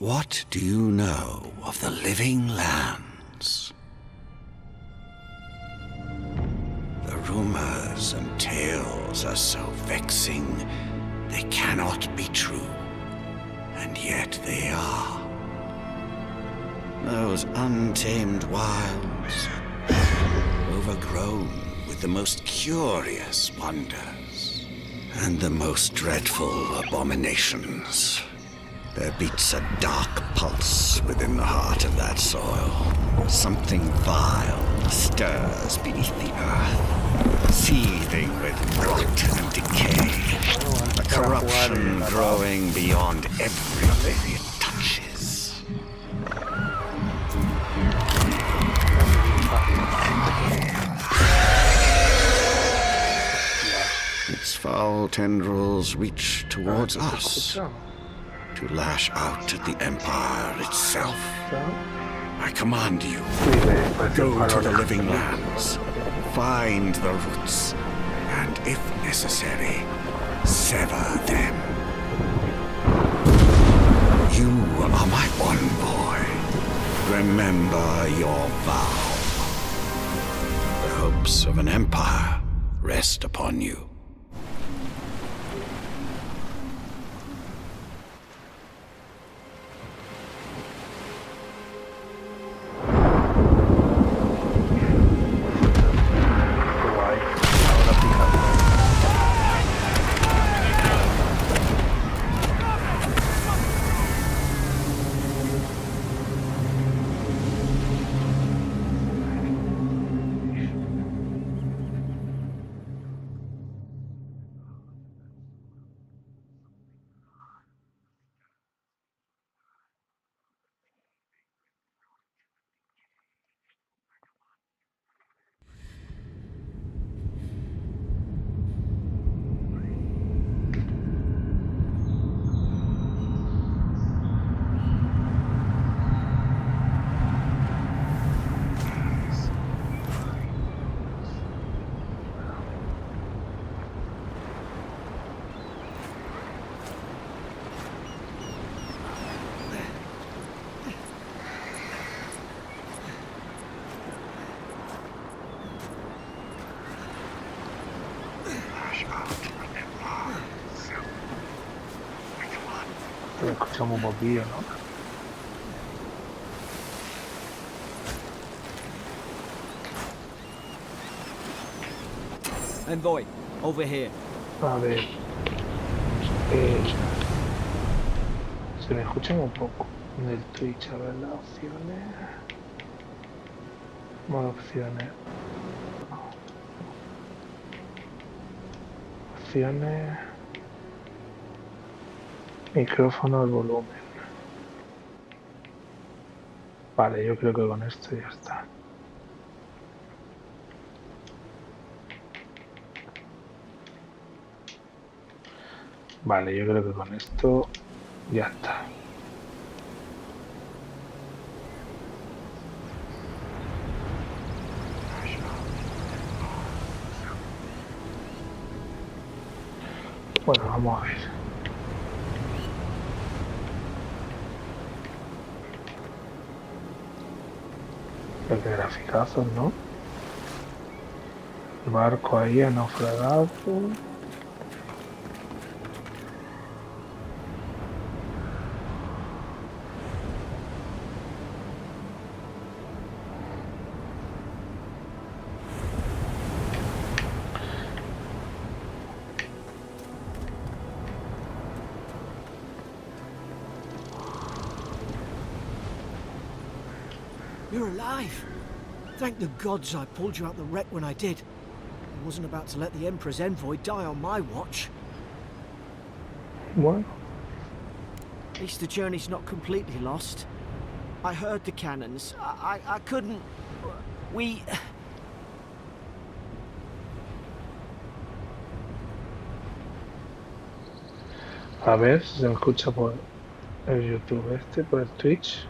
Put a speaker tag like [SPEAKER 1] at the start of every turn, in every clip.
[SPEAKER 1] What do you know of the living lands? The rumors and tales are so vexing, they cannot be true, and yet they are. Those untamed wilds, overgrown with the most curious wonders and the most dreadful abominations. There beats a dark pulse within the heart of that soil. Something vile stirs beneath the earth, seething with rot and decay. A corruption growing beyond everything it touches. Its foul tendrils reach towards us, to lash out at the Empire itself. I command you, go to the living lands, find the roots, and if necessary, sever them. You are my one boy. Remember your vow. The hopes of an empire rest upon you.
[SPEAKER 2] Lo escuchamos un poquillo, ¿no?
[SPEAKER 3] Envoy, over here.
[SPEAKER 2] A ver. Se me escuchan un poco en el Twitch. A ver las opciones. Más opciones. Opciones. Micrófono al volumen. Vale, yo creo que con esto ya está. Vale, yo creo que con esto ya está. Bueno, vamos a ver. Pero qué graficazos, ¿no? El barco ahí ha naufragado.
[SPEAKER 3] You're alive! Thank the gods I pulled you out the wreck when I did. I wasn't about to let the Emperor's envoy die on my watch.
[SPEAKER 2] Bueno,
[SPEAKER 3] At least the journey's not completely lost. I heard the cannons. I couldn't... We...
[SPEAKER 2] a ver si se me escucha por el YouTube por el Twitch.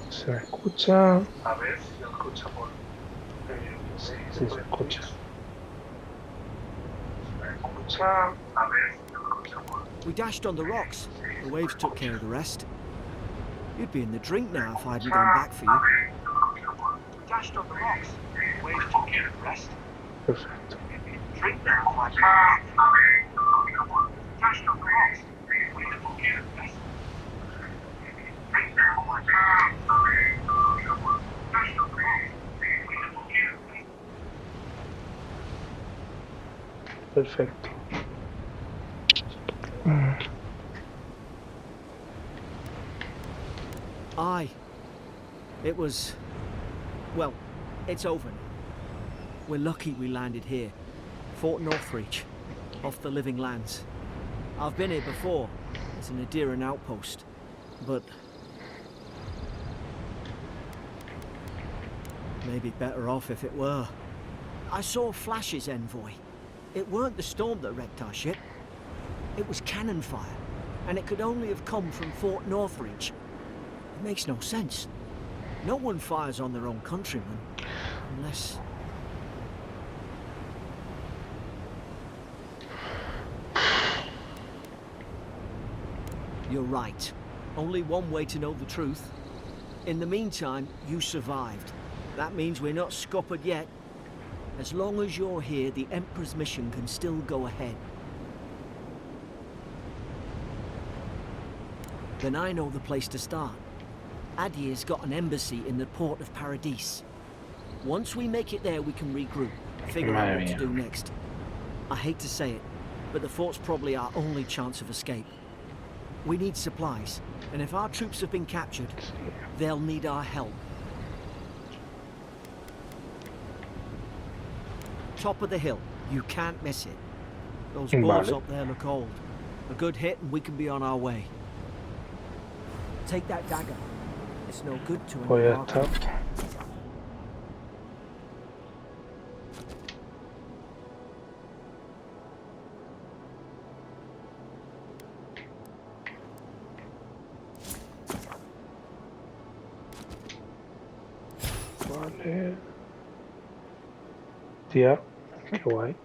[SPEAKER 2] Se me escucha. A ver si se me escucha por el YouTube. Sí, sí se escucha. Se me escucha. A ver si se me escucha por
[SPEAKER 3] We dashed on the rocks. The waves took care of the rest. You'd be in the drink now if I hadn't gone back for you. We dashed on the rocks. The waves took care of the rest.
[SPEAKER 2] Perfecto.
[SPEAKER 3] You'd be in the drink now if I hadn't gone back for you. Dashed on the rocks. The waves took care of the rest. You'd be in the drink now if I hadn't gone back for you. Dashed on the rocks. The waves took care of the rest.
[SPEAKER 2] Perfecto.
[SPEAKER 3] Aye. It was... well, it's over now. We're lucky we landed here. Fort Northreach, off the Living Lands. I've been here before. It's an Adiran outpost. But... maybe better off if it were. I saw flashes, Envoy. It weren't the storm that wrecked our ship. It was cannon fire. And it could only have come from Fort Northreach. It makes no sense. No one fires on their own countrymen, unless... You're right. Only one way to know the truth. In the meantime, you survived. That means we're not scuppered yet. As long as you're here, the Emperor's mission can still go ahead. Then I know the place to start. Adir's got an embassy in the port of Paradis. Once we make it there, we can regroup, figure out what to do next. I hate to say it, but the fort's probably our only chance of escape. We need supplies, and if our troops have been captured, they'll need our help. Top of the hill. You can't miss it. Those bulls up there look old. A good hit and we can be on our way. Take that dagger. It's no good to
[SPEAKER 2] Pues ya está. Vale. Tía, qué guay.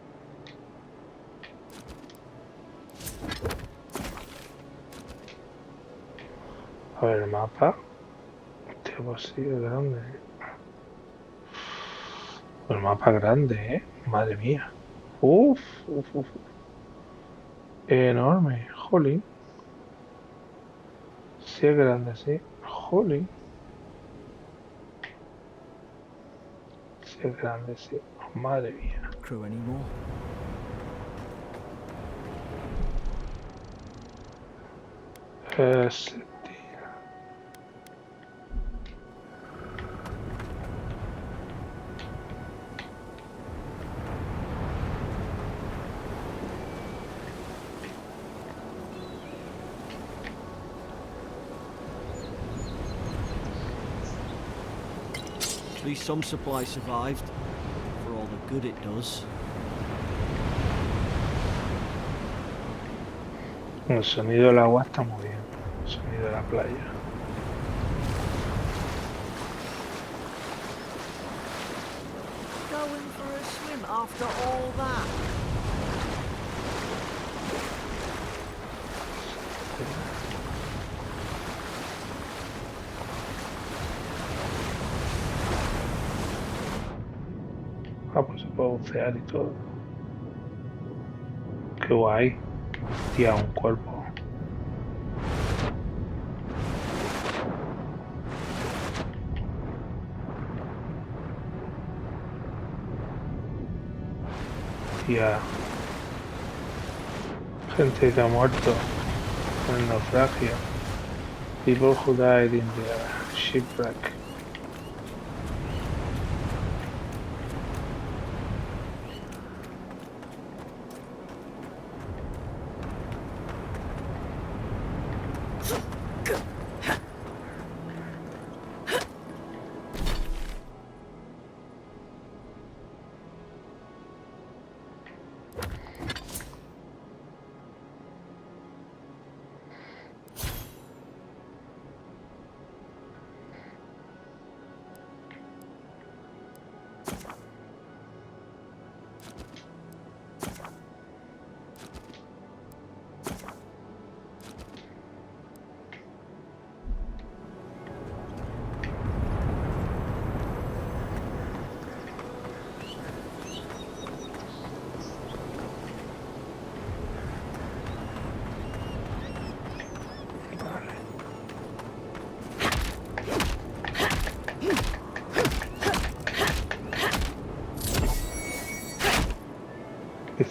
[SPEAKER 2] A ver el mapa. Hostia, pues sí, es grande. El mapa grande, madre mía. Uf. Enorme, jolín. Sí es grande, sí. Jolín. Sí es grande, sí. Madre mía.
[SPEAKER 3] Crew anymore.
[SPEAKER 2] Sí.
[SPEAKER 3] At least some supply survived, for all the good it does.
[SPEAKER 2] El sonido del agua está muy bien. El sonido de la playa.
[SPEAKER 3] Going for a swim after all that?
[SPEAKER 2] Ah, pues se puede bucear y todo. Qué guay. Tía, un cuerpo. Tía. Gente que ha muerto en el naufragio. People who died in the shipwreck.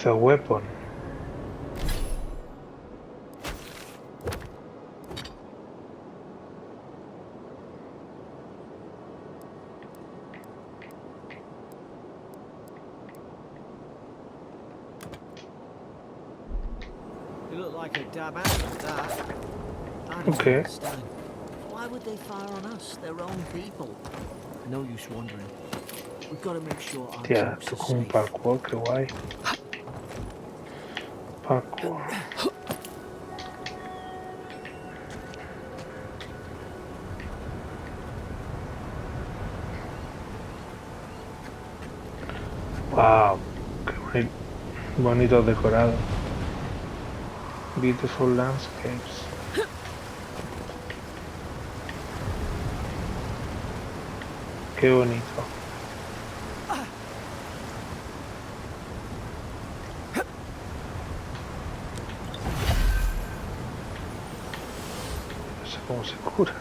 [SPEAKER 2] It's a weapon.
[SPEAKER 3] You look like a dab out of that. I don't
[SPEAKER 2] Okay.
[SPEAKER 3] understand. Why would they fire on us, their own people? No use wondering. We've got to make sure our
[SPEAKER 2] Tía,
[SPEAKER 3] troops
[SPEAKER 2] esto
[SPEAKER 3] are
[SPEAKER 2] es como un
[SPEAKER 3] safe.
[SPEAKER 2] parkour, qué guay. Parkour. Wow, qué bonito decorado. Beautiful landscapes. Qué bonito. No sé cómo se cura.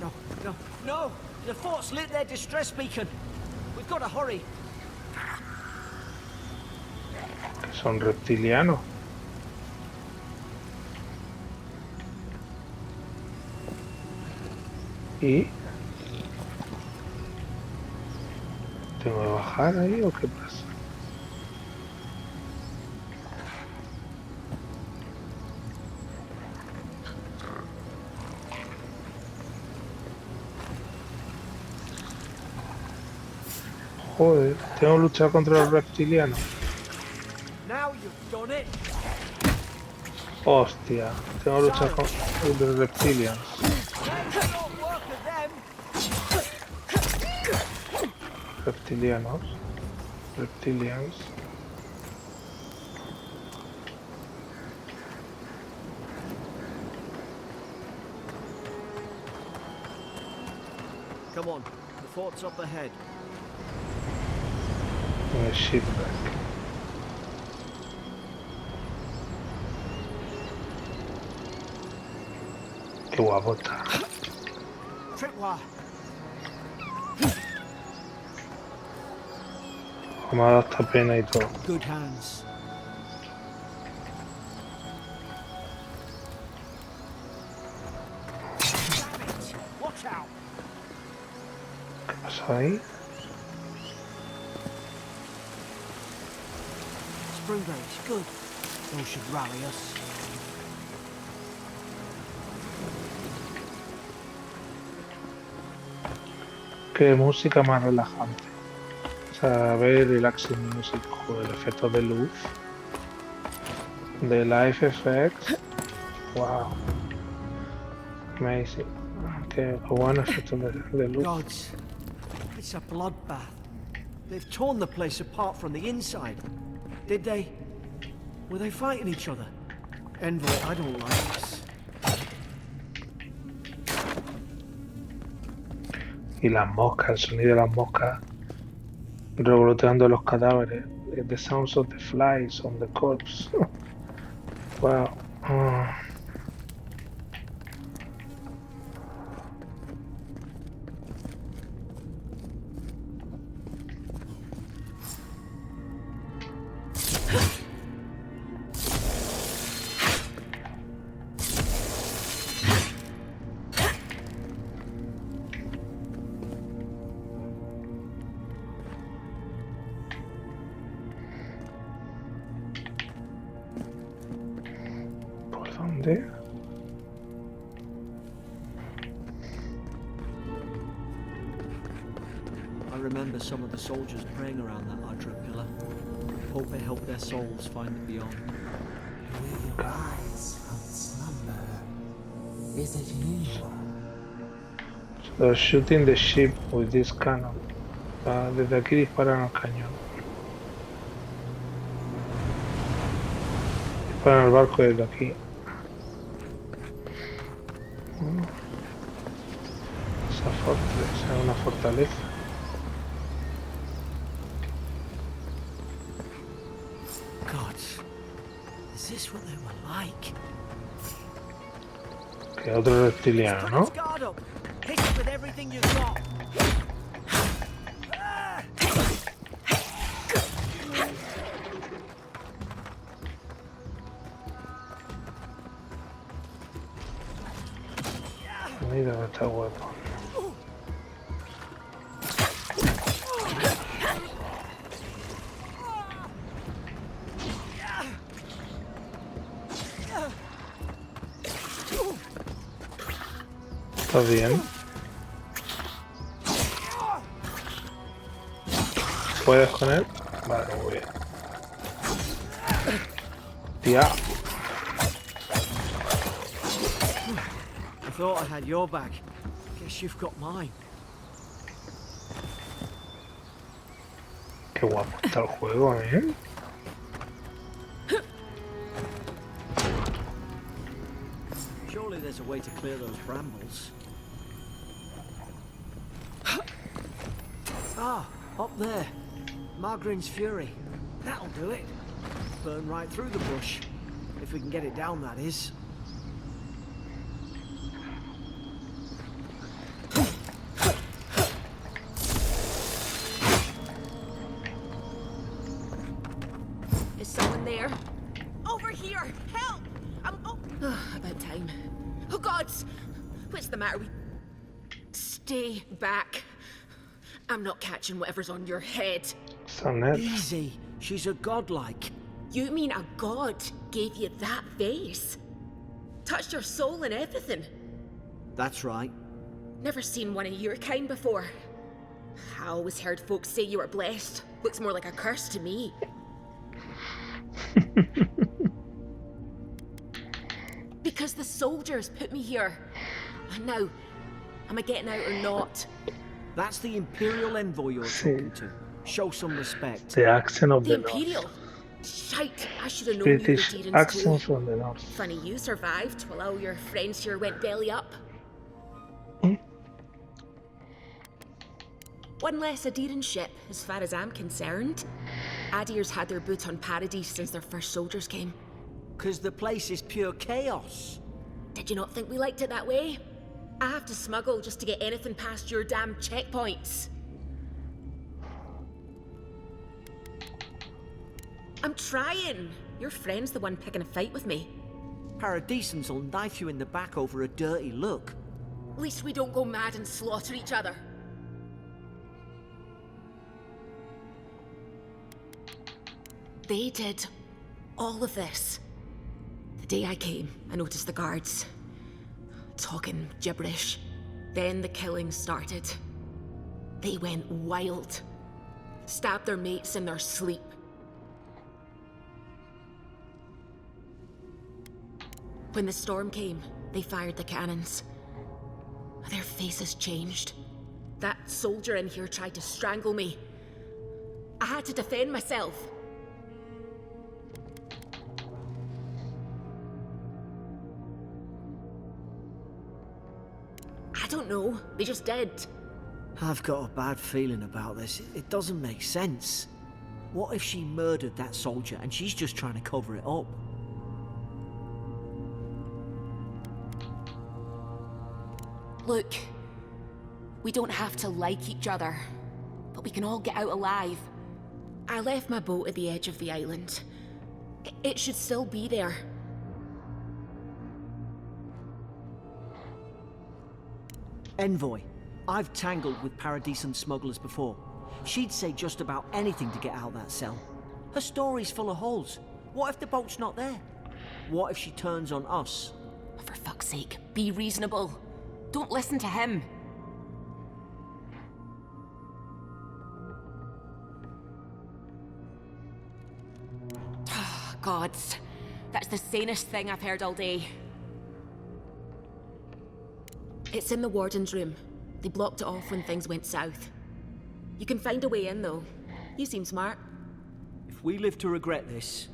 [SPEAKER 3] No, no, no! The fort's lit their distress beacon. We've got to hurry.
[SPEAKER 2] Que son reptilianos. ¿Y? ¿Tengo que bajar ahí o qué pasa? Joder, tengo que luchar contra los reptilianos.
[SPEAKER 3] Now you've done it.
[SPEAKER 2] Hostia, tengo que luchar contra los reptilianos.
[SPEAKER 3] There's your work of them.
[SPEAKER 2] Reptilianos. Reptilians.
[SPEAKER 3] Come on, the fort's up ahead.
[SPEAKER 2] En el shipwreck. Qué guapota.
[SPEAKER 3] Tripwire.
[SPEAKER 2] Me ha dado hasta pena y todo.
[SPEAKER 3] Good hands. Damn it! Watch out!
[SPEAKER 2] ¿Qué pasó ahí?
[SPEAKER 3] Springberries, good. Those should rally us.
[SPEAKER 2] Qué música más relajante. O sea, ver relaxing music, joder, efectos de luz, de live effects. Wow. Amazing. Qué buenos efectos de luz.
[SPEAKER 3] Gods, it's a bloodbath. They've torn the place apart from the inside. Did they? Were they fighting each other? Envoy, I don't like this.
[SPEAKER 2] Y las moscas, el sonido de las moscas revoloteando los cadáveres. The sounds of the flies on the corpse. Wow. ¿Por dónde?
[SPEAKER 3] I remember some of the soldiers praying around that Hydra pillar. Hope it helped their souls find beyond.
[SPEAKER 4] We rise from slumber. Is it you?
[SPEAKER 2] So they're shooting the ship with this cannon. Desde aquí disparan al cañón. Disparan al barco desde aquí. Esa fortaleza es una fortaleza.
[SPEAKER 3] Is this what they were like?
[SPEAKER 2] Que otro reptiliano,
[SPEAKER 3] Put
[SPEAKER 2] ¿no?
[SPEAKER 3] its guard up. Hit it with everything you've got.
[SPEAKER 2] Mira que está guapo. ¿Estás bien? ¿Puedes con él? Vale, muy bien. Tía.
[SPEAKER 3] I thought I had your back. Guess you've got mine.
[SPEAKER 2] Qué guapo está el juego, ¿eh?
[SPEAKER 3] Surely there's a way to clear those brambles. Ah, up there. Margrin's Fury. That'll do it. Burn right through the bush. If we can get it down, that is.
[SPEAKER 5] Is someone there? Over here! Help! About time. Oh gods! What's the matter with... Stay back. I'm not catching whatever's on your head.
[SPEAKER 2] Sonet.
[SPEAKER 3] Easy. She's a godlike.
[SPEAKER 5] You mean a god gave you that face? Touched your soul and everything?
[SPEAKER 3] That's right.
[SPEAKER 5] Never seen one of your kind before. I always heard folks say you were blessed. Looks more like a curse to me. Because the soldiers put me here. And now, am I getting out or not?
[SPEAKER 3] That's the Imperial envoy you're talking to. Show some respect.
[SPEAKER 2] The accent of
[SPEAKER 5] The
[SPEAKER 2] the North.
[SPEAKER 5] Imperial? Shite, I should have known you were
[SPEAKER 2] British
[SPEAKER 5] Deeran's
[SPEAKER 2] accent
[SPEAKER 5] too.
[SPEAKER 2] from the North.
[SPEAKER 5] Funny you survived while all your friends here went belly up. One less Adirran ship, as far as I'm concerned. Adir's had their boot on Paradise since their first soldiers came.
[SPEAKER 3] 'Cause the place is pure chaos.
[SPEAKER 5] Did you not think we liked it that way? I have to smuggle just to get anything past your damn checkpoints. I'm trying. Your friend's the one picking a fight with me.
[SPEAKER 3] Paradisans will knife you in the back over a dirty look.
[SPEAKER 5] At least we don't go mad and slaughter each other. They did all of this. The day I came, I noticed the guards talking gibberish. Then the killing started. They went wild. Stabbed their mates in their sleep. When the storm came, they fired the cannons. Their faces changed. That soldier in here tried to strangle me. I had to defend myself. I don't know. They just did.
[SPEAKER 3] I've got a bad feeling about this. It doesn't make sense. What if she murdered that soldier and she's just trying to cover it up?
[SPEAKER 5] Look, we don't have to like each other, but we can all get out alive. I left my boat at the edge of the island. It should still be there.
[SPEAKER 3] Envoy, I've tangled with Paradisan smugglers before. She'd say just about anything to get out of that cell. Her story's full of holes. What if the boat's not there? What if she turns on us?
[SPEAKER 5] For fuck's sake, be reasonable. Don't listen to him. Gods, that's the sanest thing I've heard all day. It's in the warden's room. They blocked it off when things went south. You can find a way in, though. You seem smart.
[SPEAKER 3] If we live to regret this...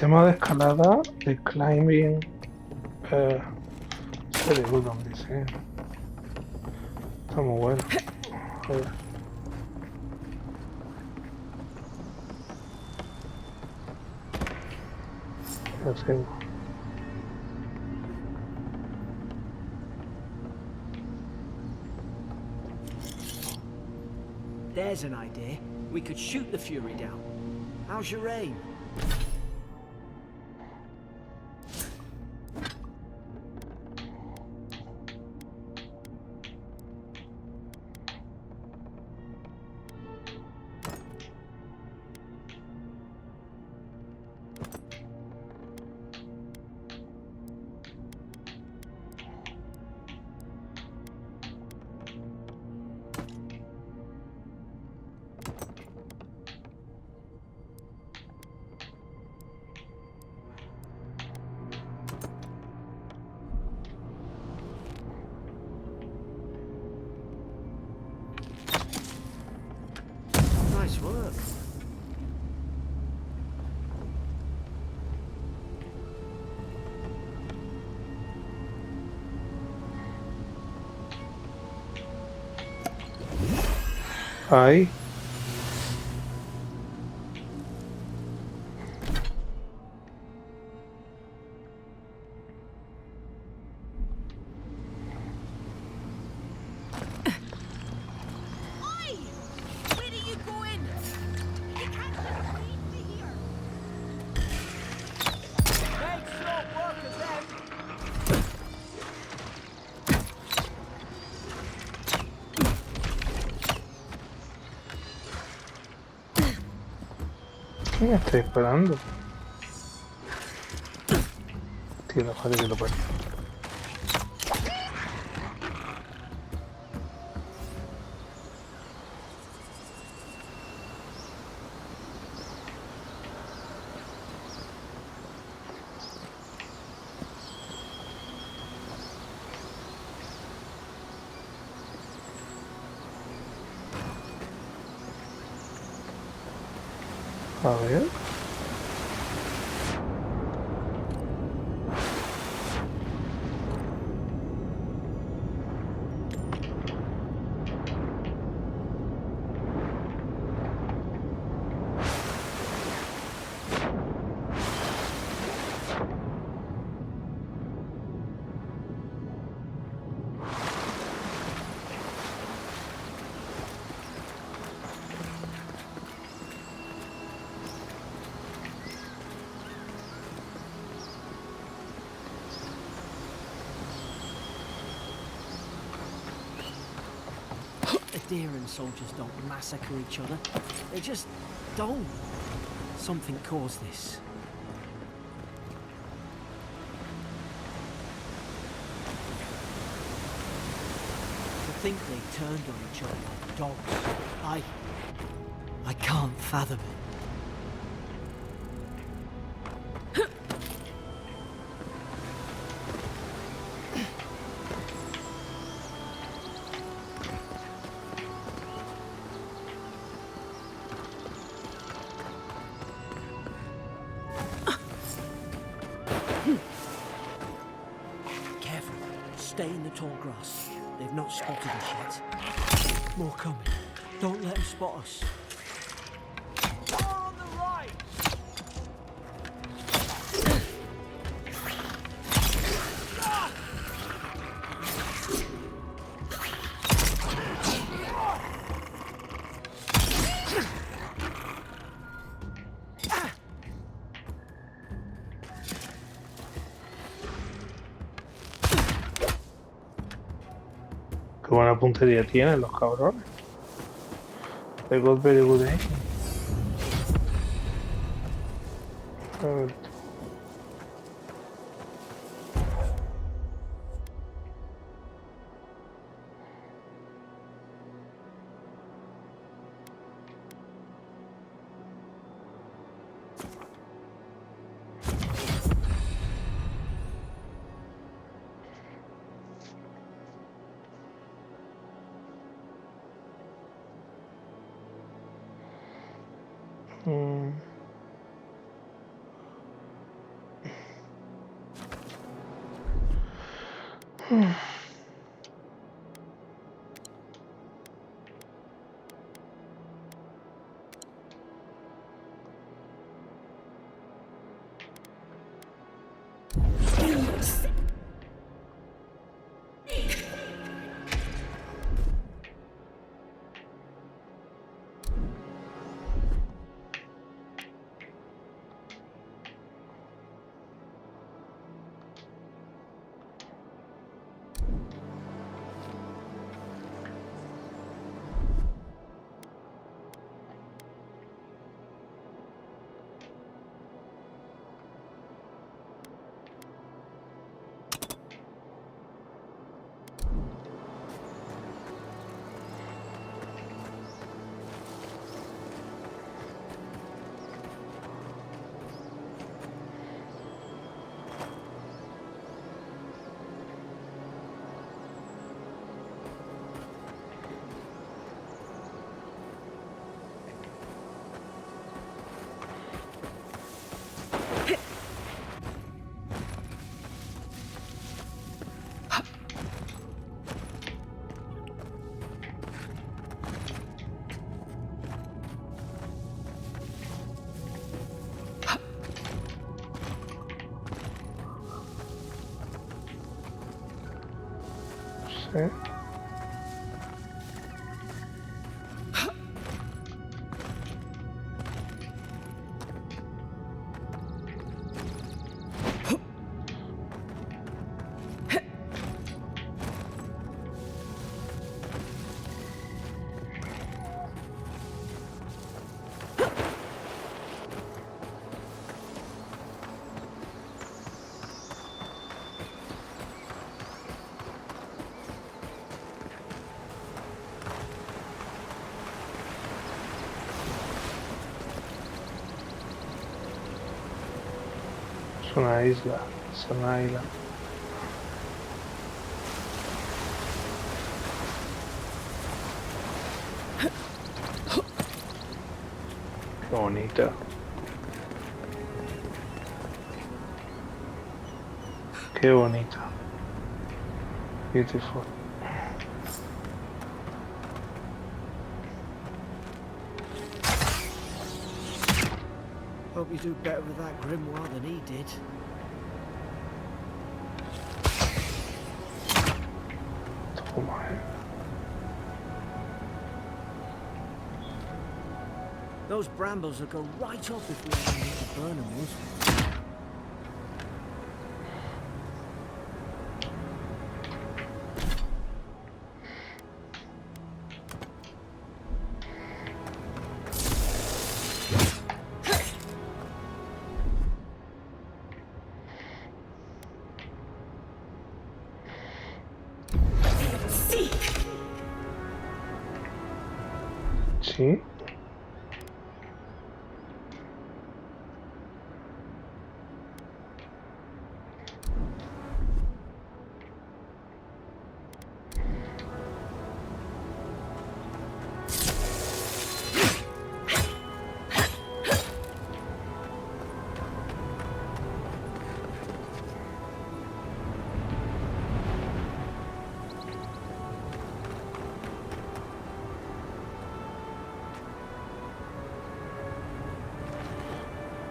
[SPEAKER 2] sistema de escalada, de climbing, very good on this, Está muy bueno. Joder. Ya sigo.
[SPEAKER 3] There's an idea. We could shoot the Fury down. How's your aim? Nice work.
[SPEAKER 2] Ahí.
[SPEAKER 5] Oi! Where are you going? You can't just leave me here.
[SPEAKER 3] Make short work of them.
[SPEAKER 2] ¿Qué me estoy esperando? Tío, no joder que lo parió. A ver.
[SPEAKER 3] Adherent soldiers don't massacre each other. They just don't. Something caused this. To think they turned on each other like dogs. I can't fathom it. Careful. Stay in the tall grass. They've not spotted us yet. More coming. Don't let them spot us. More on the right!
[SPEAKER 2] Qué buena puntería tienen los cabrones. They got very good aim. A ver. Sí. Es una isla, es una isla. Qué bonita. Qué bonita. Beautiful.
[SPEAKER 3] Hope you do better with that grimoire than he did.
[SPEAKER 2] Toma,
[SPEAKER 3] Those brambles will go right off if we ever need to burn them, won't
[SPEAKER 2] sí.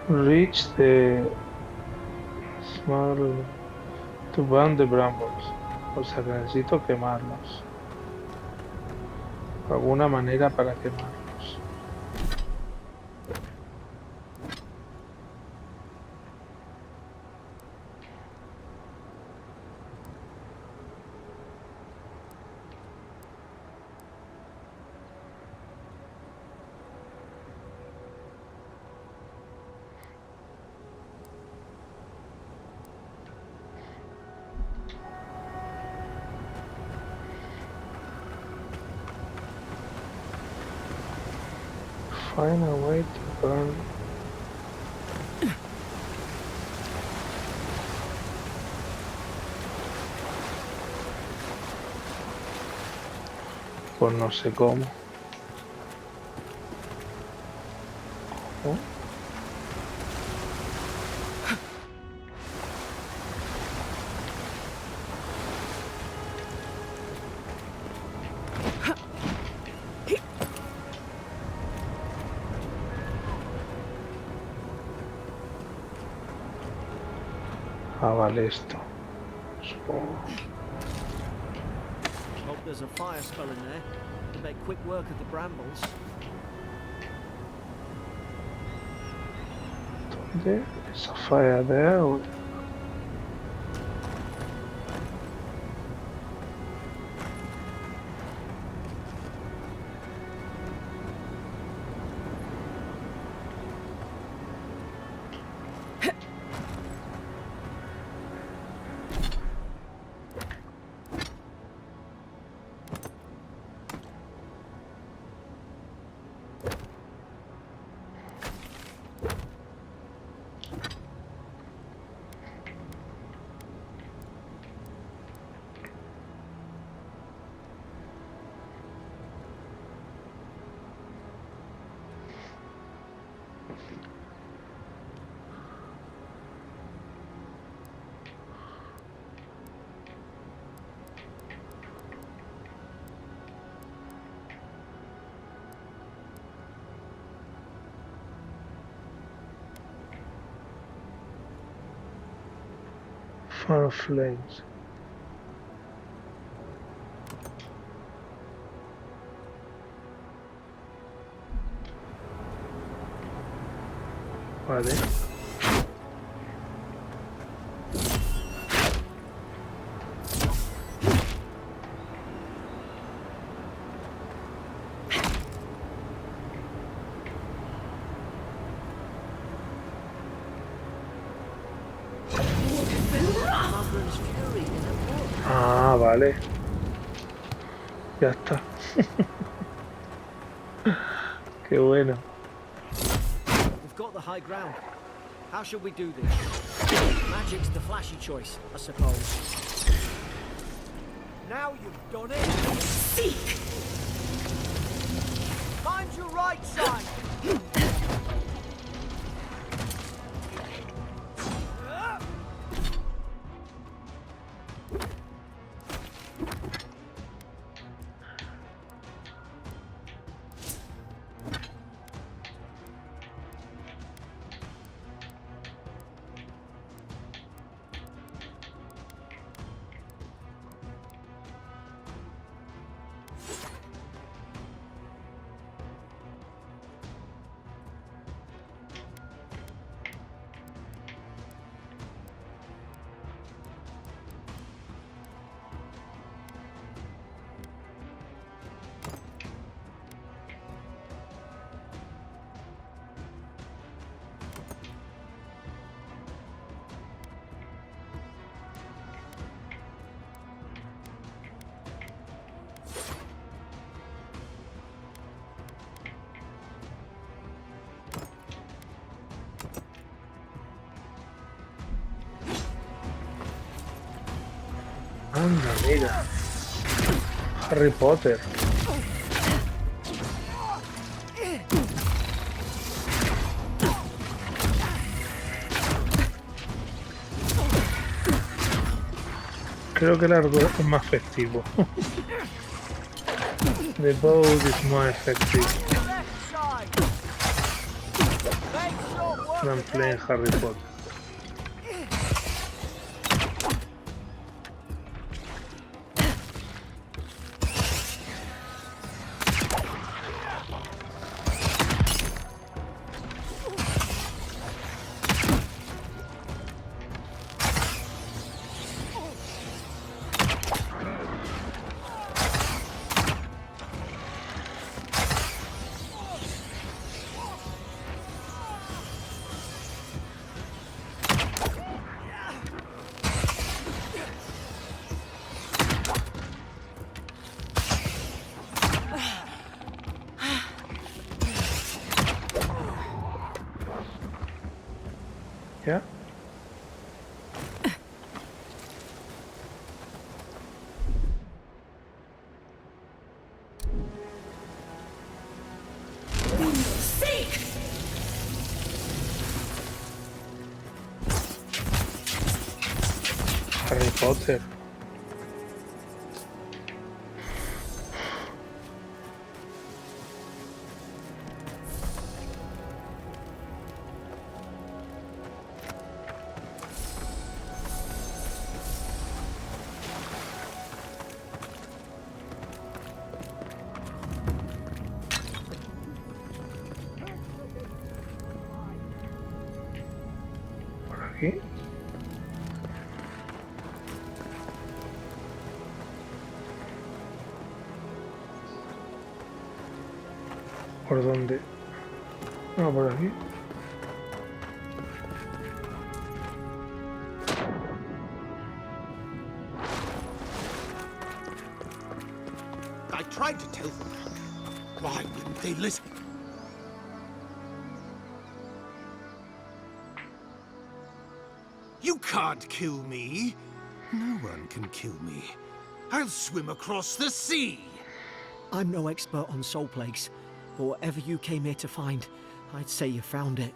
[SPEAKER 2] Reach the small to burn the brambles. O sea que necesito quemarlos. Alguna manera para quemarlos. Find a way to burn. Pues no sé cómo. ¿Cómo? Ah, vale, esto. Supongo.
[SPEAKER 3] Hope there's a fire spell in there to make quick work of the brambles.
[SPEAKER 2] ¿Dónde? Esa fire there. Fan of flames. Vale. Ah, vale. Ya está. Qué bueno.
[SPEAKER 3] We've got the high ground. How should we do this? Magic's the flashy choice, I suppose. Now you've done it.
[SPEAKER 5] Seek!
[SPEAKER 3] Find your right side.
[SPEAKER 2] Anda, mira. Harry Potter. Creo que el arco es más efectivo. The bow is more effective than playing Harry Potter. ¿Ya?
[SPEAKER 5] Seek!
[SPEAKER 2] Harry Potter. aquí? ¿Por dónde? No, por aquí.
[SPEAKER 6] I tried to tell them. Why wouldn't they listen? You can't kill me. No one can kill me. I'll swim across the sea.
[SPEAKER 3] I'm no expert on soul plagues, but whatever you came here to find, I'd say you found it.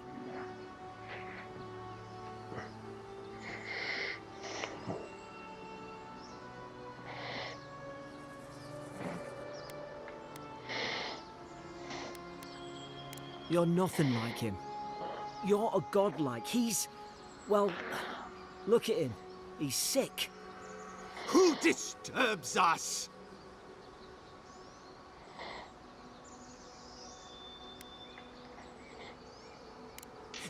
[SPEAKER 3] You're nothing like him. You're a godlike. He's... well, look at him. He's sick.
[SPEAKER 6] Who disturbs us?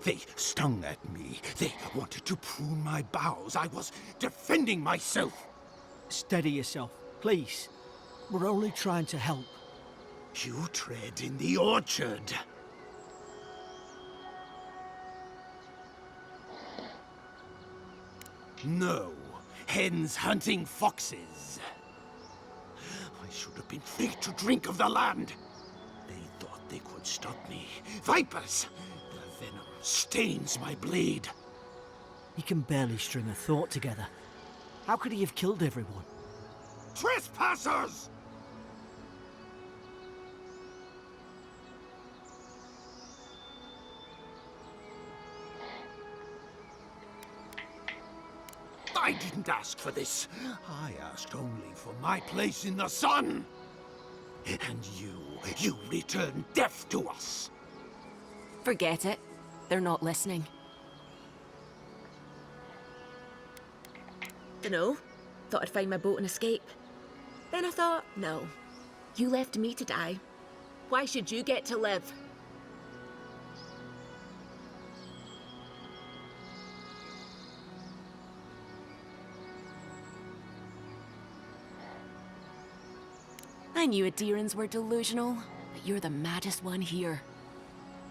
[SPEAKER 6] They stung at me. They wanted to prune my bowels. I was defending myself.
[SPEAKER 3] Steady yourself, please. We're only trying to help.
[SPEAKER 6] You tread in the orchard. No, hens hunting foxes. I should have been free to drink of the land. They thought they could stop me. Vipers! The venom stains my blade.
[SPEAKER 3] He can barely string a thought together. How could he have killed everyone?
[SPEAKER 6] Trespassers! I didn't ask for this. I asked only for my place in the sun. And you return deaf to us.
[SPEAKER 5] Forget it. They're not listening. Dunno. Thought I'd find my boat and escape. Then I thought, no. You left me to die. Why should you get to live? I knew Adirans were delusional, but you're the maddest one here.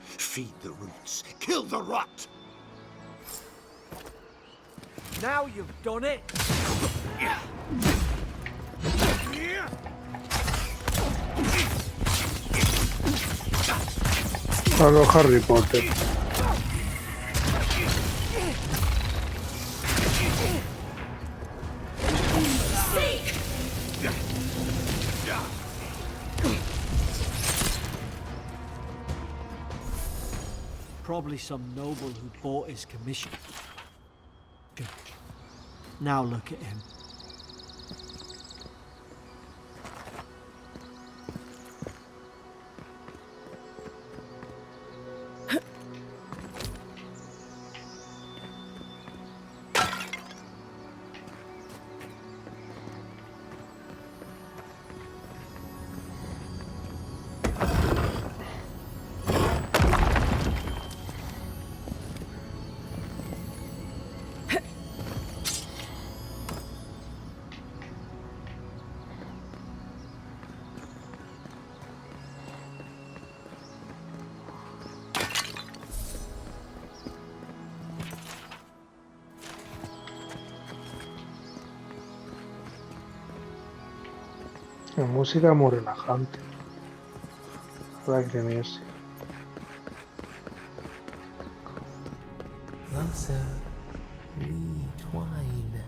[SPEAKER 6] Feed the roots. Kill the rot.
[SPEAKER 3] Now you've done it!
[SPEAKER 2] Algo Harry Potter.
[SPEAKER 3] Probably some noble who bought his commission. Now look at him.
[SPEAKER 2] La música muy relajante. Like music.
[SPEAKER 4] Closer, we twine.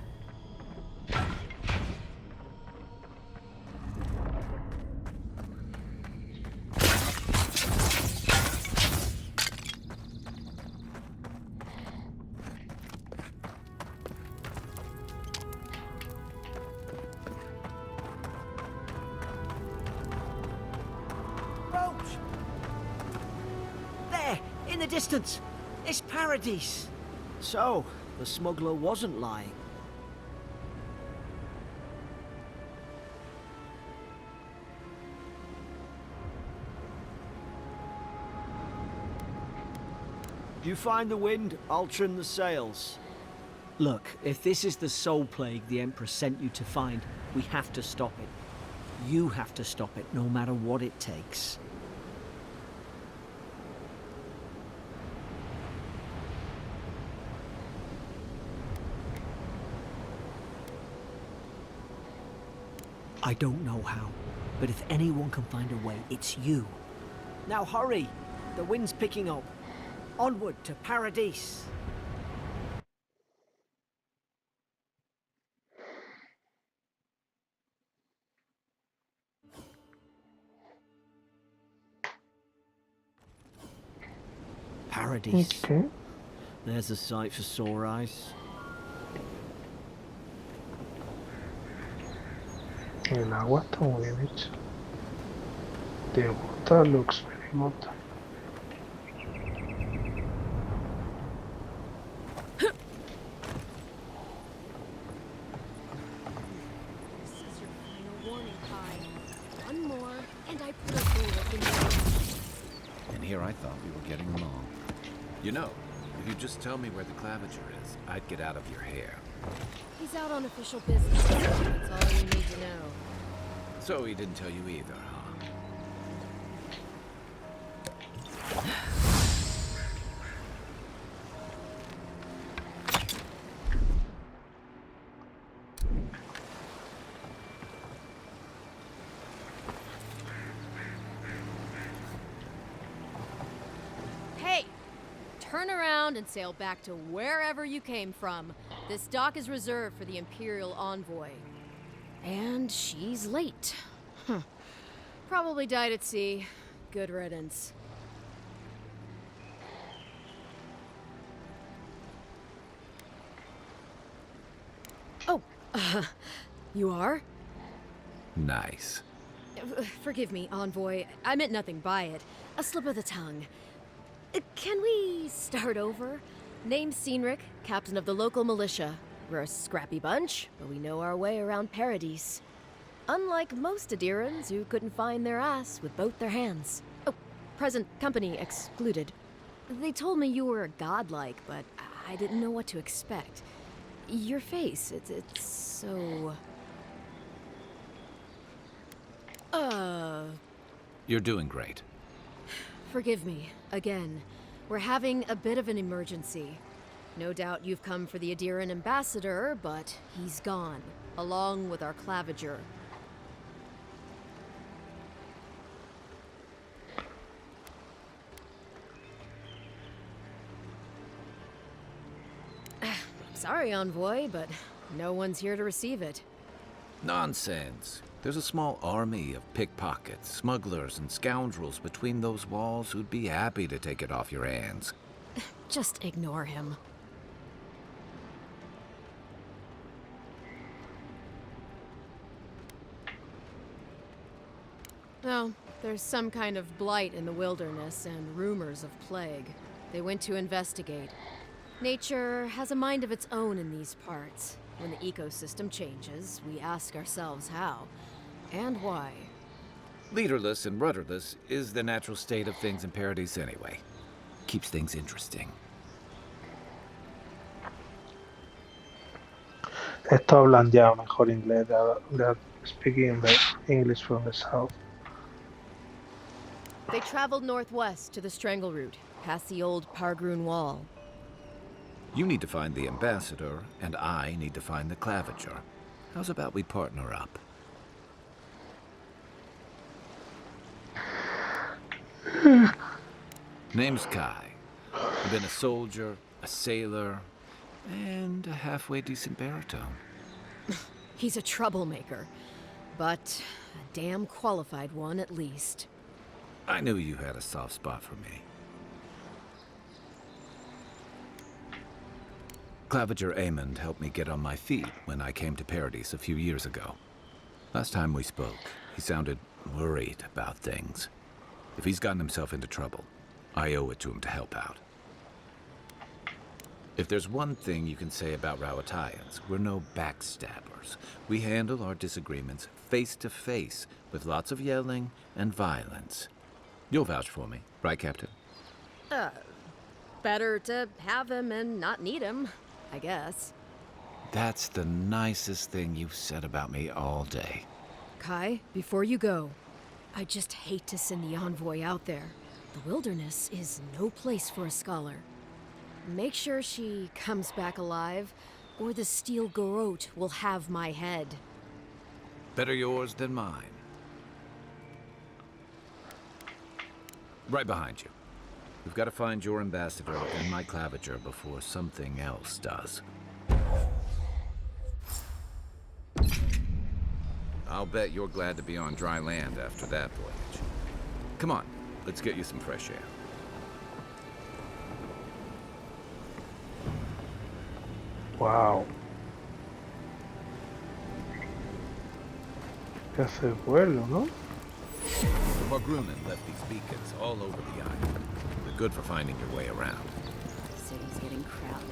[SPEAKER 3] There, in the distance. It's Paradise. So, the smuggler wasn't lying. You find the wind, I'll trim the sails. Look, if this is the soul plague the Emperor sent you to find, we have to stop it. You have to stop it, no matter what it takes. I don't know how, but if anyone can find a way, it's you. Now hurry! The wind's picking up. Onward to Paradise! Paradise.
[SPEAKER 2] Okay.
[SPEAKER 3] There's a sight for sore eyes.
[SPEAKER 2] El agua está muy bien hecha. The water looks very good.
[SPEAKER 7] This is your final warning, Kai. One more, and I put a bullet in you.
[SPEAKER 8] And here I thought we were getting along. You know, if you just tell me where the claviger is, I'd get out of your hair.
[SPEAKER 7] He's out on official business. That's all you need to know.
[SPEAKER 8] So he didn't tell you either, huh?
[SPEAKER 7] Hey! Turn around and sail back to wherever you came from. This dock is reserved for the Imperial Envoy. And she's late. Probably died at sea. Good riddance. Oh, you are?
[SPEAKER 8] Nice.
[SPEAKER 7] Forgive me, Envoy. I meant nothing by it. A slip of the tongue. Can we start over? Name's Cynric, captain of the local militia. We're a scrappy bunch, but we know our way around Paradise. Unlike most Adirans who couldn't find their ass with both their hands. Oh, present company excluded. They told me you were godlike, but I didn't know what to expect. Your face, it's so...
[SPEAKER 8] You're doing great.
[SPEAKER 7] Forgive me, again. We're having a bit of an emergency. No doubt you've come for the Adiran ambassador, but he's gone, along with our claviger. I'm sorry, Envoy, but no one's here to receive it.
[SPEAKER 8] Nonsense. There's a small army of pickpockets, smugglers, and scoundrels between those walls who'd be happy to take it off your hands.
[SPEAKER 7] Just ignore him. Well, there's some kind of blight in the wilderness and rumors of plague. They went to investigate. Nature has a mind of its own in these parts. When the ecosystem changes, we ask ourselves how and why.
[SPEAKER 8] Leaderless and rudderless is the natural state of things in Paradise anyway. Keeps things interesting.
[SPEAKER 2] Estos hablan ya mejor inglés. They're speaking the English from the south.
[SPEAKER 7] They traveled northwest to the Strangle Route, past the old Pargrun Wall.
[SPEAKER 8] You need to find the ambassador, and I need to find the claviger. How's about we partner up? Name's Kai. I've been a soldier, a sailor, and a halfway decent baritone.
[SPEAKER 7] He's a troublemaker, but a damn qualified one at least.
[SPEAKER 8] I knew you had a soft spot for me. Claviger Amond helped me get on my feet when I came to Paradise a few years ago. Last time we spoke, he sounded worried about things. If he's gotten himself into trouble, I owe it to him to help out. If there's one thing you can say about Rowatayans, we're no backstabbers. We handle our disagreements face to face with lots of yelling and violence. You'll vouch for me, right, Captain?
[SPEAKER 7] Better to have him and not need him, I guess.
[SPEAKER 8] That's the nicest thing you've said about me all day.
[SPEAKER 7] Kai, before you go, I just hate to send the envoy out there. The wilderness is no place for a scholar. Make sure she comes back alive, or the steel garrote will have my head.
[SPEAKER 8] Better yours than mine. Right behind you. We've got to find your ambassador and my claviger before something else does. I'll bet you're glad to be on dry land after that voyage. Come on, let's get you some fresh air.
[SPEAKER 2] Wow. ¿Qué hace el pueblo, no?
[SPEAKER 8] The Morgrunen left these beacons all over the island. They're good for finding your way around.
[SPEAKER 7] The city's getting crowded.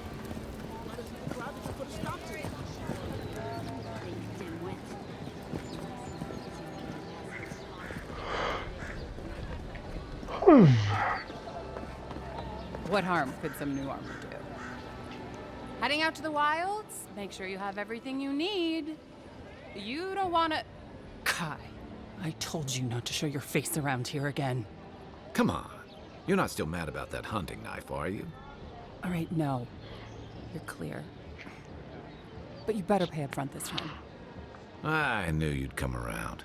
[SPEAKER 9] What harm could some new armor do? Heading out to the wilds? Make sure you have everything you need. You don't want to... Kai, I told you not to show your face around here again.
[SPEAKER 8] Come on. You're not still mad about that hunting knife, are you?
[SPEAKER 9] All right, no. You're clear. But you better pay up front this time.
[SPEAKER 8] I knew you'd come around.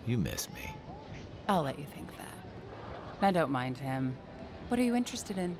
[SPEAKER 8] You miss me.
[SPEAKER 9] I'll let you think that. I don't mind him. What are you interested in?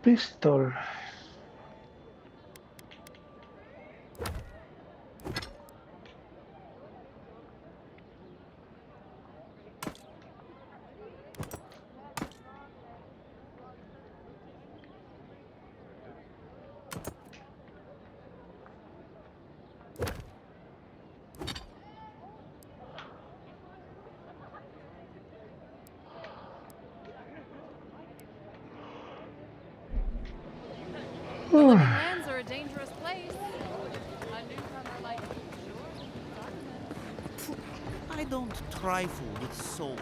[SPEAKER 2] Pistol.
[SPEAKER 9] The living lands are a dangerous place. A newcomer like you,
[SPEAKER 6] I don't trifle with souls.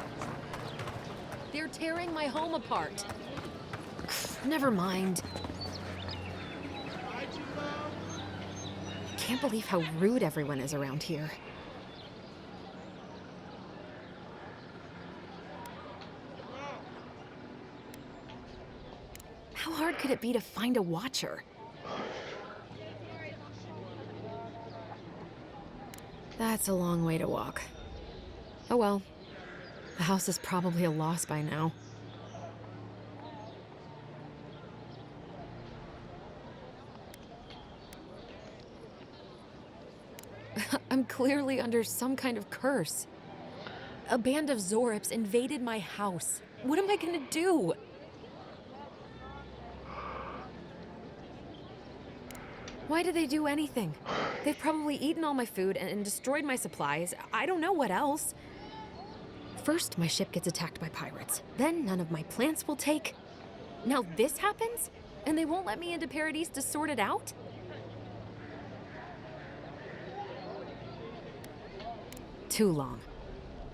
[SPEAKER 7] They're tearing my home apart. Never mind. I can't believe how rude everyone is around here. How hard could it be to find a watcher? That's a long way to walk. Oh well. The house is probably a loss by now. I'm clearly under some kind of curse. A band of Zorips invaded my house. What am I gonna do? Why did they do anything? They've probably eaten all my food and destroyed my supplies. I don't know what else. First, my ship gets attacked by pirates. Then none of my plants will take. Now this happens? And they won't let me into Paradise to sort it out? Too long.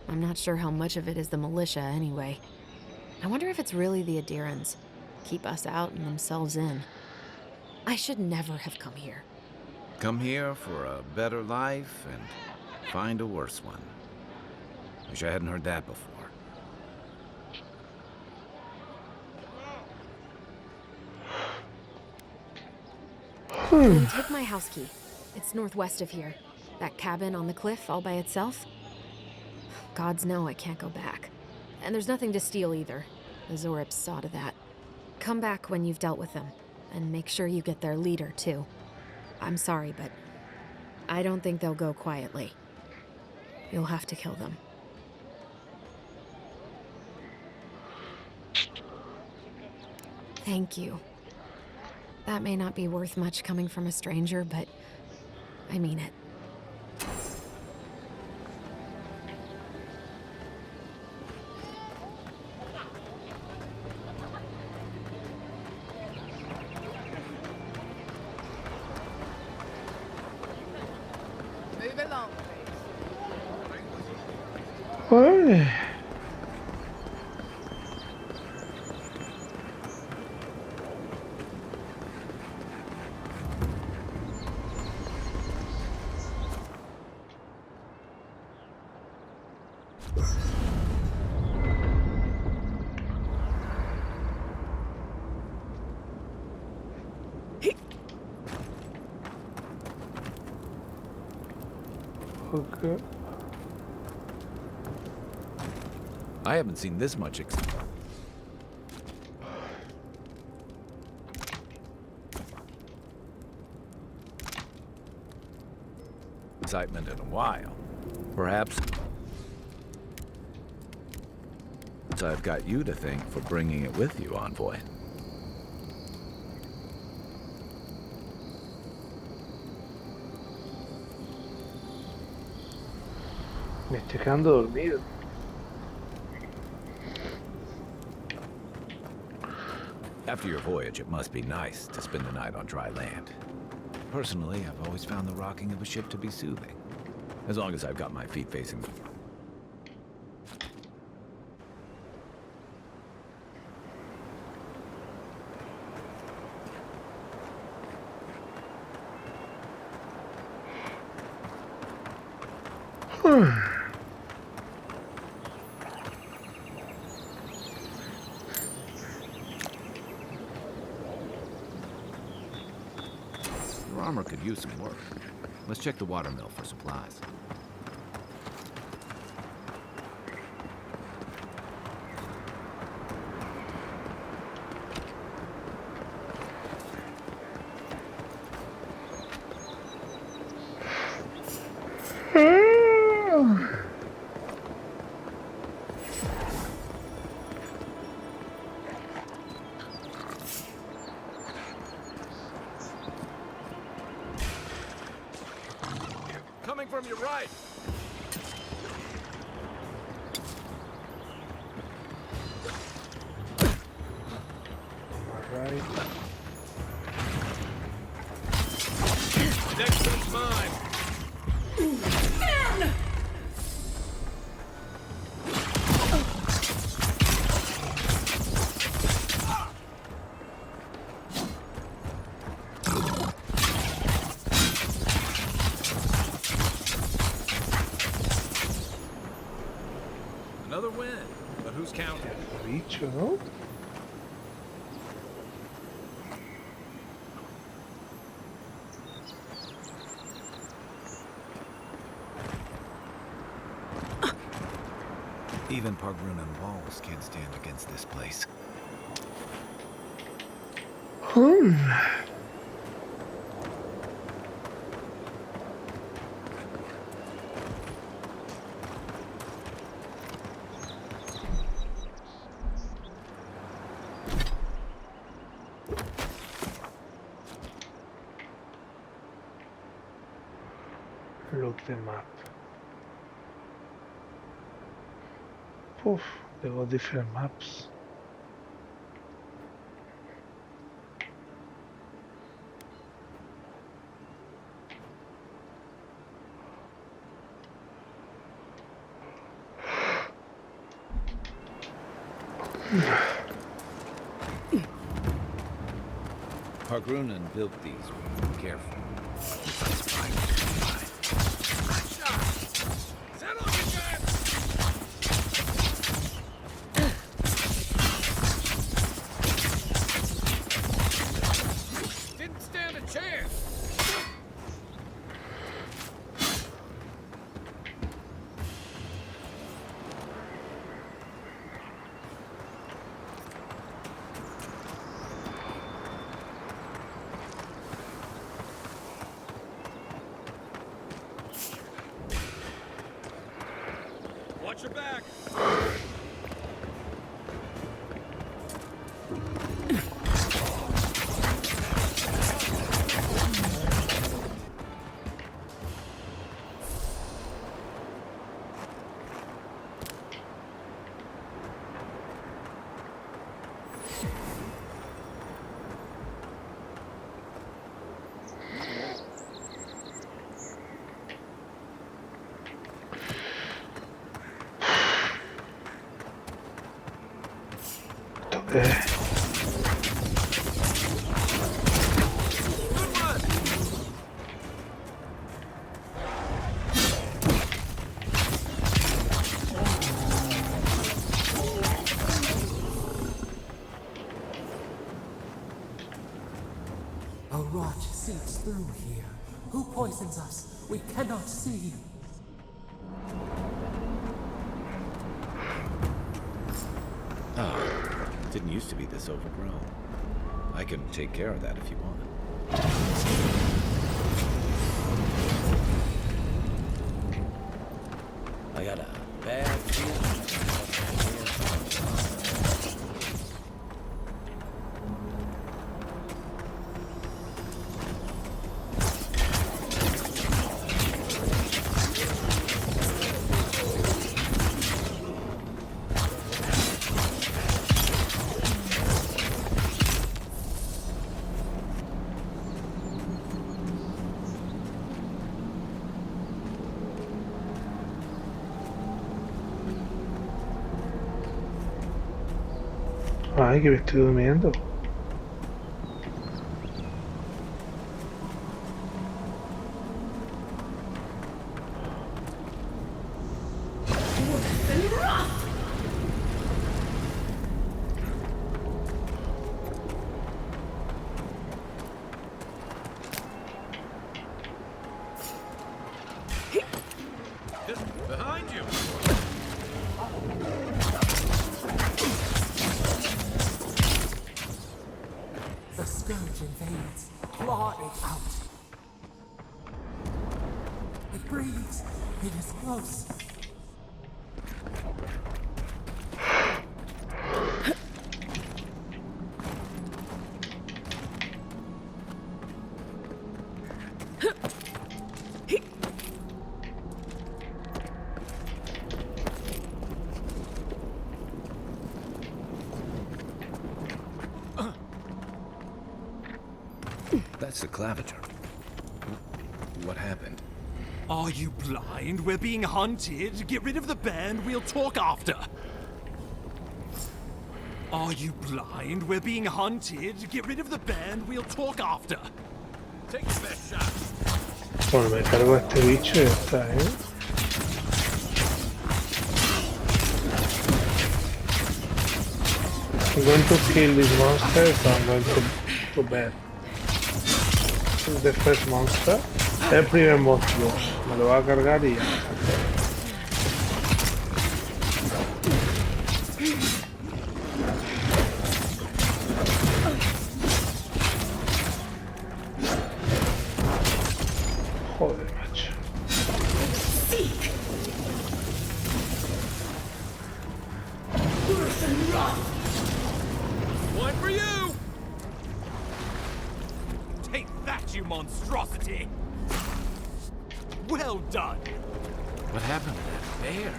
[SPEAKER 7] I'm not sure how much of it is the militia anyway. I wonder if it's really the Adirans. Keep us out and themselves in. I should never have come here.
[SPEAKER 8] Come here for a better life and find a worse one. Wish I hadn't heard that before.
[SPEAKER 7] Take my house key. It's northwest of here. That cabin on the cliff all by itself. Gods know I can't go back. And there's nothing to steal either. The Zorips saw to that. Come back when you've dealt with them. And make sure you get their leader, too. I'm sorry, but I don't think they'll go quietly. You'll have to kill them. Thank you. That may not be worth much coming from a stranger, but I mean it.
[SPEAKER 9] Move along.
[SPEAKER 2] Ay. Okay.
[SPEAKER 8] I haven't seen this much excitement in a while. Perhaps I've got you to thank for bringing it with you, Envoy.
[SPEAKER 2] Me estoy quedando dormido.
[SPEAKER 8] After your voyage, it must be nice to spend the night on dry land. Personally, I've always found the rocking of a ship to be soothing. As long as I've got my feet facing the... Your armor could use some work. Let's check the watermill for supplies. Coming from your right!
[SPEAKER 2] Right.
[SPEAKER 8] Next one's mine! Another win, but who's counting?
[SPEAKER 2] Bicho, ¿no?
[SPEAKER 8] Even Parkour and walls can't stand against this place.
[SPEAKER 2] Look the map. Oof, they got different maps.
[SPEAKER 8] Parkrunen built these. Careful.
[SPEAKER 6] Didn't stand a chance. Watch your back.
[SPEAKER 4] A rot seeps through here. Who poisons us? We cannot see.
[SPEAKER 8] Ah, didn't used to be this overgrown. I can take care of that if you want. I got a bad feeling.
[SPEAKER 2] Ay, que me estoy durmiendo.
[SPEAKER 6] Behind you.
[SPEAKER 4] The scourge invades. Claw it out. It breathes. It is close.
[SPEAKER 8] That's the claviger. What happened?
[SPEAKER 6] Are you blind? We're being hunted. Get rid of the band. We'll talk after. Are you blind? We're being hunted. Get rid of the band. We'll talk after. Take your best shot.
[SPEAKER 2] Bueno, me cargo a este bicho y ya está, ¿eh? I'm going to kill these monsters, so I'm going to bed. This is the first monster. El primer monstruo. Me lo voy a cargar y ya. Joder, macho.
[SPEAKER 6] One for you! Take that, you monstrosity! Well done!
[SPEAKER 8] What happened to that bear?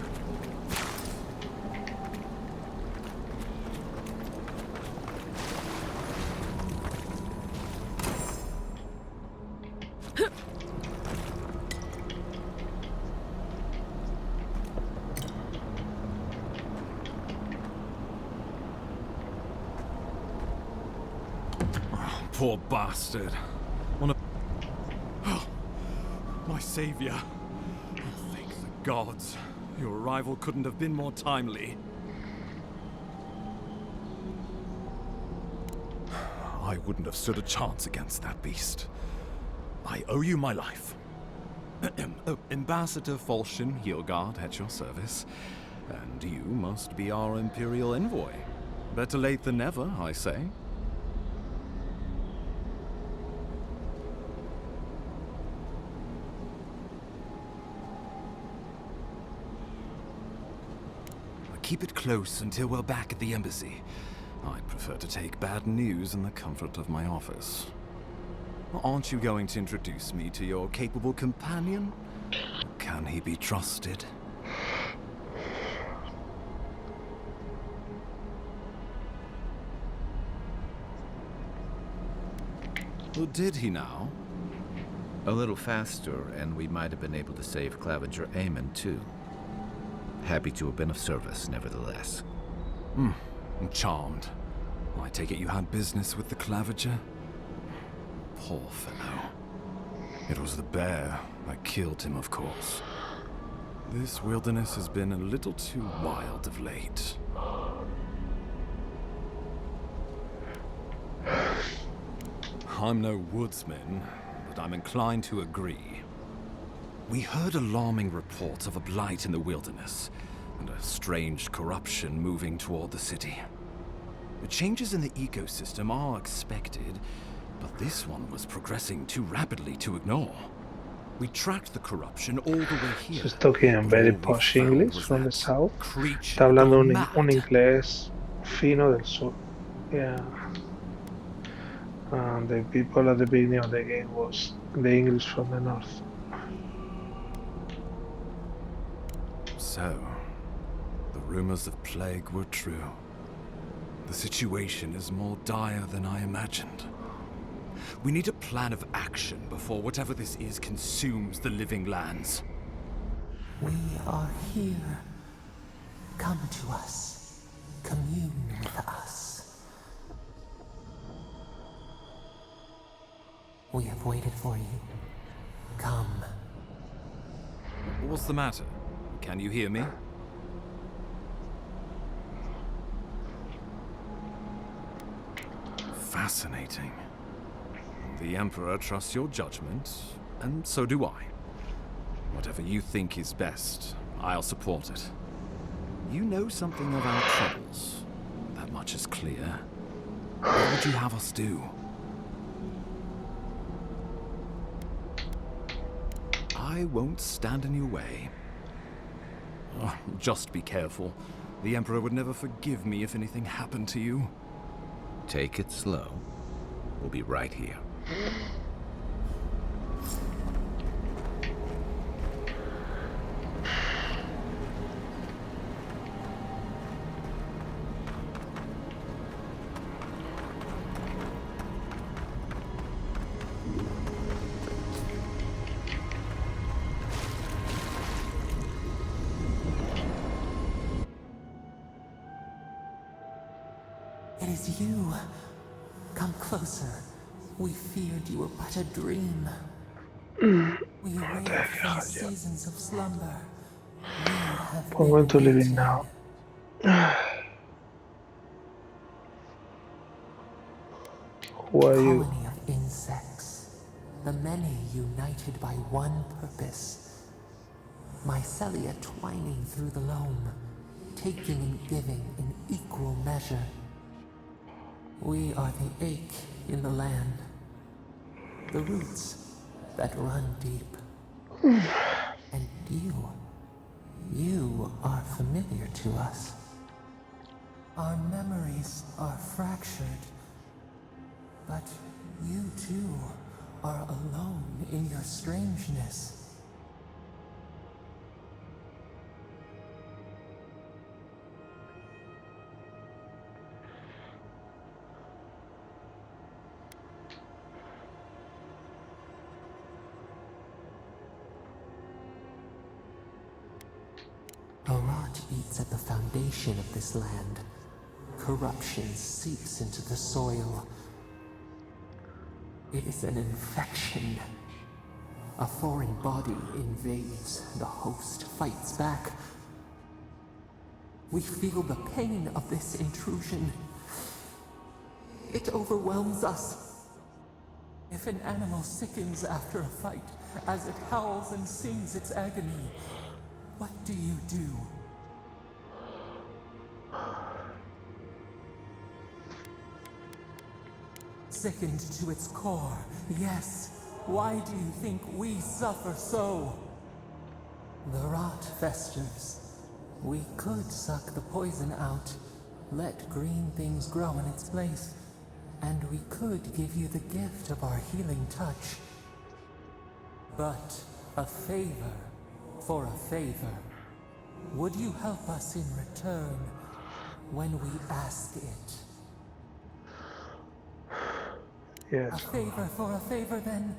[SPEAKER 6] Poor bastard. On a... Oh, my savior. Oh, thank the gods. Your arrival couldn't have been more timely. I wouldn't have stood a chance against that beast. I owe you my life. Oh, Ambassador Falchion Hildegard at your service. And you must be our Imperial envoy. Better late than never, I say. Keep it close until we're back at the embassy. I'd prefer to take bad news in the comfort of my office. Aren't you going to introduce me to your capable companion? Can he be trusted? Or did he now?
[SPEAKER 8] A little faster, and we might have been able to save Clavenger Aemon, too. Happy to have been of service, nevertheless.
[SPEAKER 6] I'm charmed. I take it you had business with the Clavenger? Poor fellow. It was the bear that killed him, of course. This wilderness has been a little too wild of late. I'm no woodsman, but I'm inclined to agree. We heard alarming reports of a blight in the wilderness, and a strange corruption moving toward the city. The changes in the ecosystem are expected, but this one was progressing too rapidly to ignore. We tracked the corruption all the way here.
[SPEAKER 2] She's talking in very posh English from the south. Está hablando un inglés fino del sur. Yeah. And the people at the beginning of the game was the English from the north.
[SPEAKER 6] So, the rumors of plague were true. The situation is more dire than I imagined. We need a plan of action before whatever this is consumes the living lands.
[SPEAKER 4] We are here. Come to us. Commune with us. We have waited for you. Come.
[SPEAKER 6] What's the matter? Can you hear me? Fascinating. The Emperor trusts your judgment, and so do I. Whatever you think is best, I'll support it. You know something of our troubles. That much is clear. What would you have us do? I won't stand in your way. Oh, just be careful. The Emperor would never forgive me if anything happened to you.
[SPEAKER 8] Take it slow. We'll be right here.
[SPEAKER 4] It is you. Come closer. We feared you were but a dream. We awake from seasons of slumber. We have
[SPEAKER 2] I'm going to leave it
[SPEAKER 4] waiting.
[SPEAKER 2] now. Who are you?
[SPEAKER 4] Colony of insects. The many united by one purpose. Mycelia twining through the loam, taking and giving in equal measure. We are the ache in the land. The roots that run deep. And you are familiar to us. Our memories are fractured, but you too are alone in your strangeness. rot eats at the foundation of this land. Corruption seeps into the soil. It is an infection. A foreign body invades, the host fights back. We feel the pain of this intrusion. It overwhelms us. If an animal sickens after a fight, as it howls and sings its agony, what do you do? Sickened to its core, yes. Why do you think we suffer so? The rot festers. We could suck the poison out, let green things grow in its place, and we could give you the gift of our healing touch. But a favor for a favor. Would you help us in return when we ask it?
[SPEAKER 2] Yes.
[SPEAKER 4] A favor for a favor, then.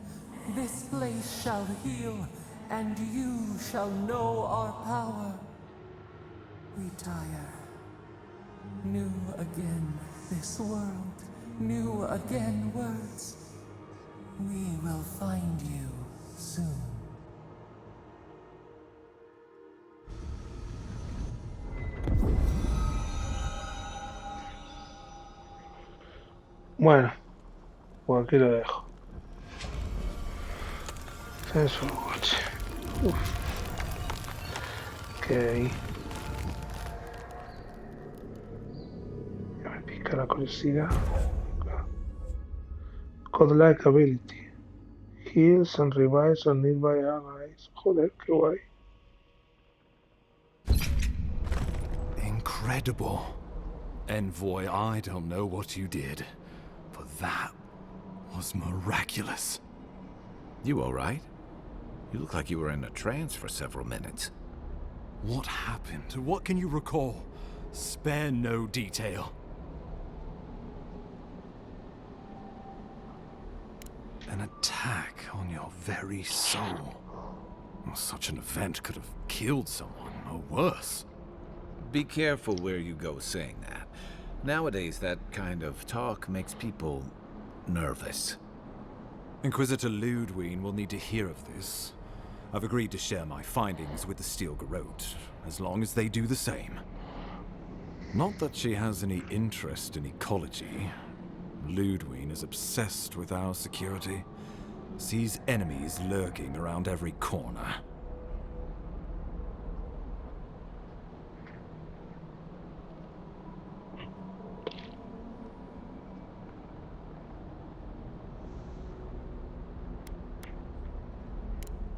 [SPEAKER 4] This place shall heal, and you shall know our power. Retire. New again this world, new again words. We will find you soon.
[SPEAKER 2] Bueno, pues aquí lo dejo. Sense of watch. Uf. ¿Qué hay ahí? Ya me pica la curiosidad. Godlike ability. Heals and revives on nearby allies. Joder, qué guay.
[SPEAKER 10] Incredible. Envoy, I don't know what you did, but that was miraculous.
[SPEAKER 8] You all right? You look like you were in a trance for several minutes.
[SPEAKER 10] What happened? What can you recall? Spare no detail. An attack on your very soul. Such an event could have killed someone, or worse.
[SPEAKER 8] Be careful where you go saying that. Nowadays, that kind of talk makes people nervous.
[SPEAKER 10] Inquisitor Ludwig will need to hear of this. I've agreed to share my findings with the Steel Garrote, as long as they do the same. Not that she has any interest in ecology. Ludwig is obsessed with our security. Sees enemies lurking around every corner.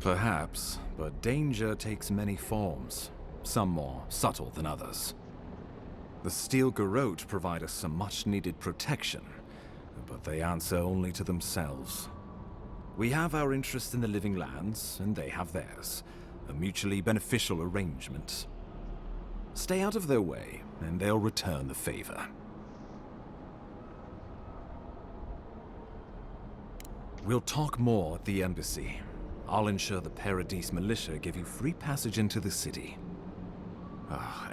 [SPEAKER 10] Perhaps, but danger takes many forms, some more subtle than others. The Steel Garrote provide us some much-needed protection, but they answer only to themselves. We have our interest in the living lands, and they have theirs, a mutually beneficial arrangement. Stay out of their way, and they'll return the favor. We'll talk more at the embassy. I'll ensure the Paradise militia give you free passage into the city.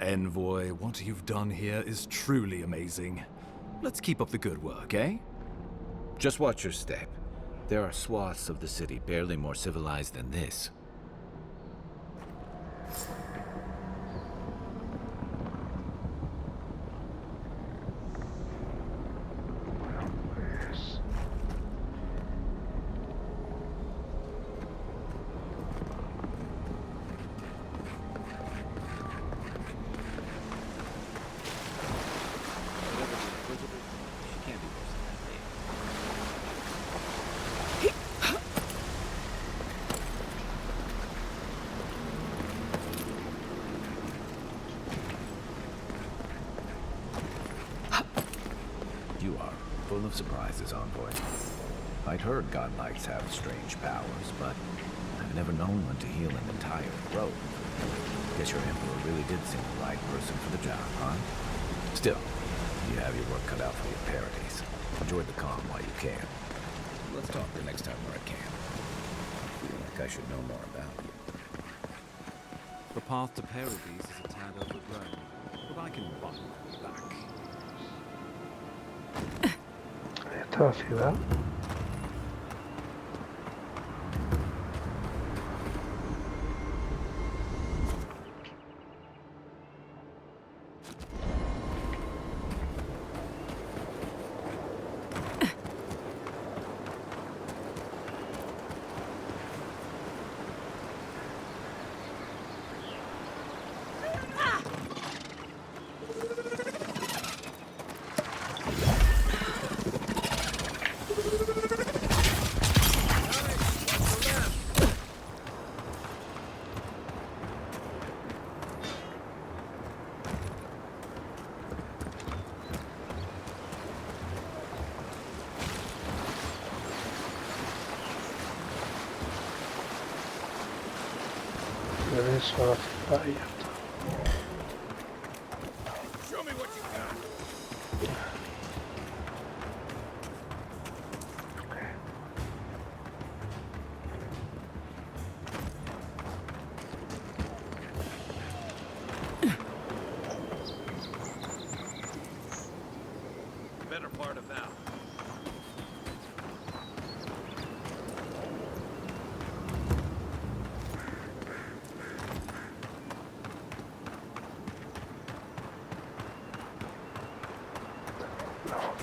[SPEAKER 10] Envoy, what you've done here is truly amazing. Let's keep up the good work, eh?
[SPEAKER 8] Just watch your step. There are swaths of the city barely more civilized than this. You are full of surprises, Envoy. I'd heard godlikes have strange powers, but I've never known one to heal an entire grove. Guess your Emperor really did seem the right person for the job, huh? Still, you have your work cut out for your Paradise. Enjoy the calm while you can. Let's talk the next time we're at camp. I feel like I should know more about you.
[SPEAKER 10] The path to Paradise is a tad overgrown, but I can find my way back.
[SPEAKER 2] Ahí está la ciudad. Regreso a la ciudad y ya está.
[SPEAKER 6] Show me what you got. Better part of now.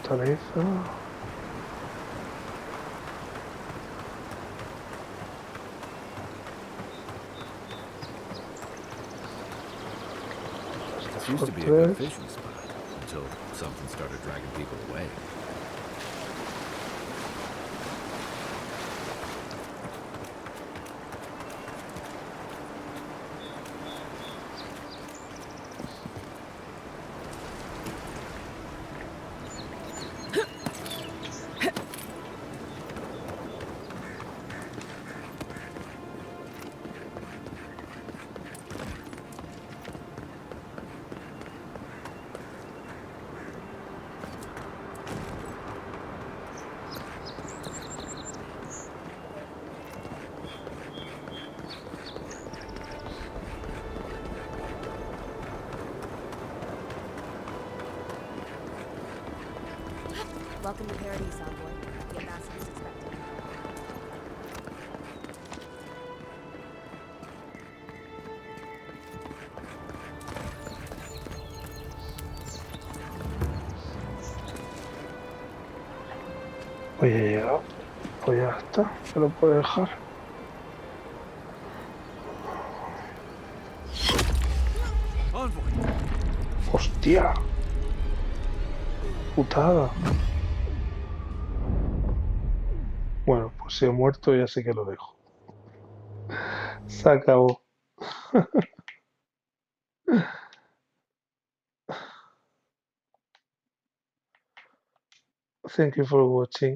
[SPEAKER 2] Fortaleza.
[SPEAKER 8] This used to be a good fishing spot until something started dragging people away.
[SPEAKER 7] Welcome to Paradise, Envoy. The ambassador's expected.
[SPEAKER 2] Pues ya he llegado. Pues ya está. Se lo puede dejar. ¡Hostia! Putada. Bueno, pues si he muerto ya sé que lo dejo. Se acabó. Thank you for watching.